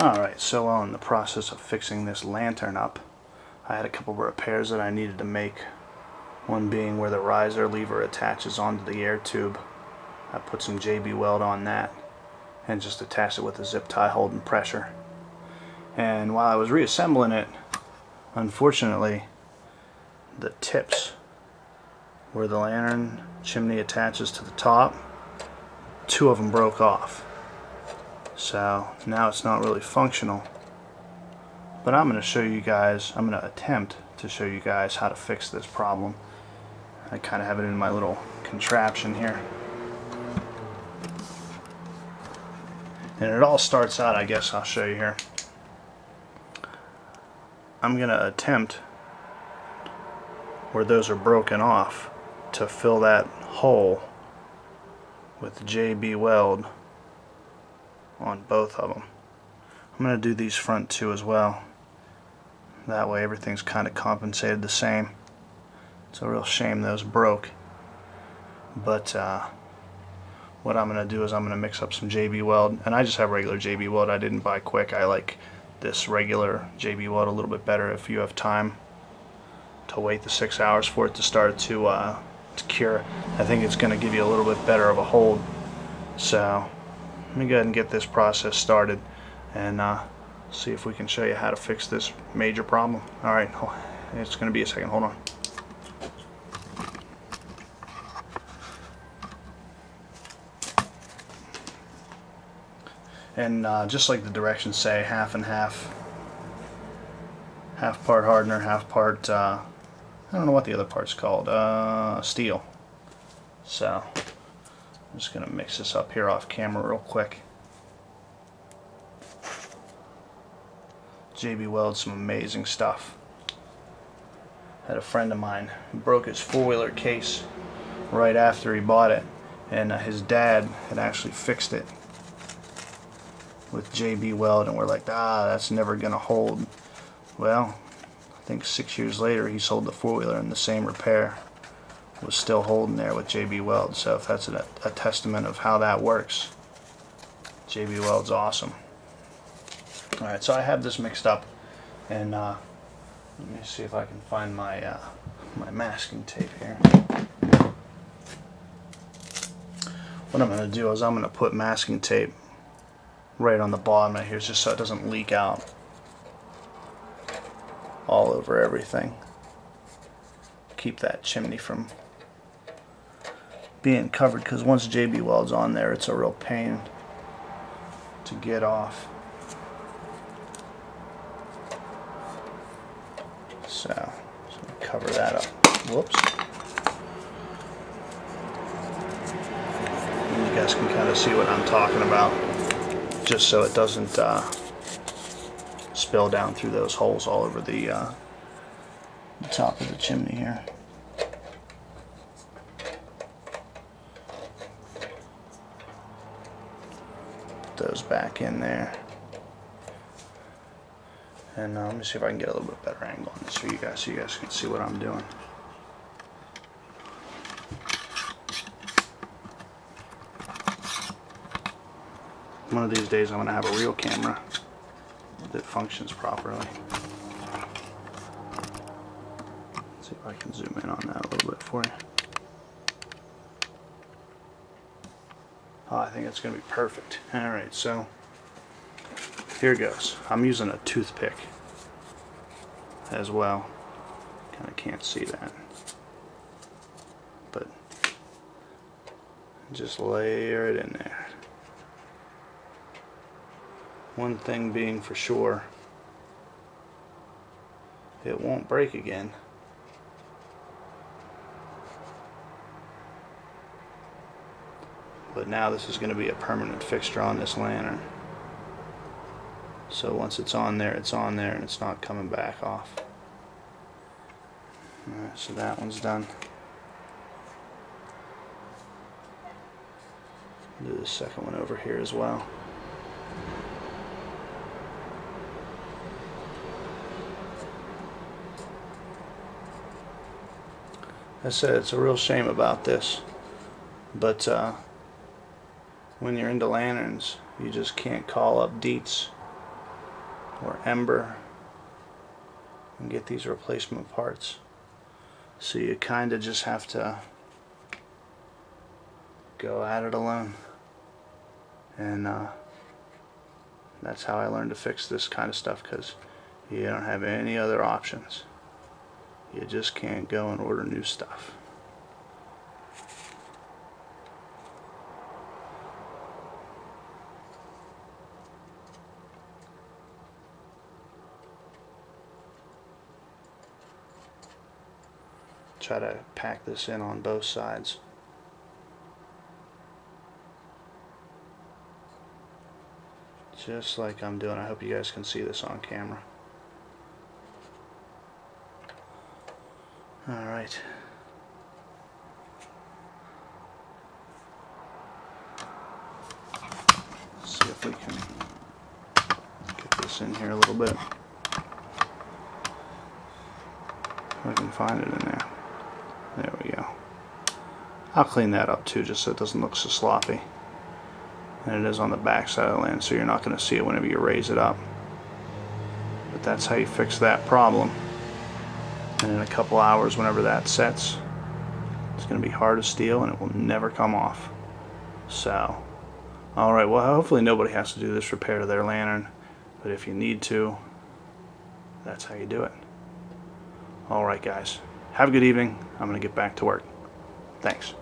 Alright, so while in the process of fixing this lantern up, I had a couple of repairs that I needed to make. One being where the riser lever attaches onto the air tube. I put some JB Weld on that and just attached it with a zip tie holding pressure. And while I was reassembling it, unfortunately, the tips where the lantern chimney attaches to the top, two of them broke off. So now it's not really functional. But I'm going to show you guys, I'm going to attempt to show you guys how to fix this problem. I kind of have it in my little contraption here. And it all starts out, I guess I'll show you here. I'm going to attempt, where those are broken off, to fill that hole with JB Weld on both of them. I'm going to do these front two as well. That way everything's kind of compensated the same. It's a real shame those broke. But what I'm going to do is I'm going to mix up some JB Weld. And I just have regular JB Weld. I didn't buy Quick. I like this regular JB Weld a little bit better if you have time to wait the 6 hours for it to start to cure. I think it's going to give you a little bit better of a hold. So let me go ahead and get this process started and see if we can show you how to fix this major problem. Alright, it's going to be a second. Hold on. And just like the directions say, half and half. Half part hardener, half part, I don't know what the other part's called, steel. So I'm just going to mix this up here off camera real quick. JB Weld, some amazing stuff. Had a friend of mine who broke his four-wheeler case right after he bought it, and his dad had actually fixed it with JB Weld, and we're like, that's never gonna hold. Well, I think 6 years later he sold the four-wheeler and the same repair was still holding there with JB Weld. So if that's a testament of how that works, JB Weld's awesome. Alright, so I have this mixed up, and let me see if I can find my my masking tape here. What I'm going to do is I'm going to put masking tape right on the bottom right here, just so it doesn't leak out all over everything. Keep that chimney from being covered, because once JB Weld's on there, it's a real pain to get off. So cover that up. Whoops. And you guys can kind of see what I'm talking about, just so it doesn't spill down through those holes all over the top of the chimney here. Put those back in there. And let me see if I can get a little bit better angle on this for you guys, so you guys can see what I'm doing. One of these days I'm going to have a real camera that functions properly. Let's see if I can zoom in on that a little bit for you. Oh, I think it's going to be perfect. Alright, so here goes. I'm using a toothpick as well. Kind of can't see that, but just layer it in there. One thing being for sure, it won't break again. But now this is going to be a permanent fixture on this lantern. So once it's on there, and it's not coming back off. Alright, so that one's done. Do the second one over here as well. I said it's a real shame about this, but when you're into lanterns, you just can't call up Dietz or Ember and get these replacement parts. So you kind of just have to go at it alone, and that's how I learned to fix this kind of stuff, because you don't have any other options. You just can't go and order new stuff. Try to pack this in on both sides. Just like I'm doing. I hope you guys can see this on camera. Alright. See if we can get this in here a little bit. If I can find it in there. There we go. I'll clean that up too, just so it doesn't look so sloppy. And it is on the back side of the lens, so you're not going to see it whenever you raise it up. But that's how you fix that problem. And in a couple hours, whenever that sets, it's going to be hard as steel and it will never come off. So, alright, well, hopefully nobody has to do this repair to their lantern, but if you need to, that's how you do it. Alright guys, have a good evening. I'm going to get back to work. Thanks.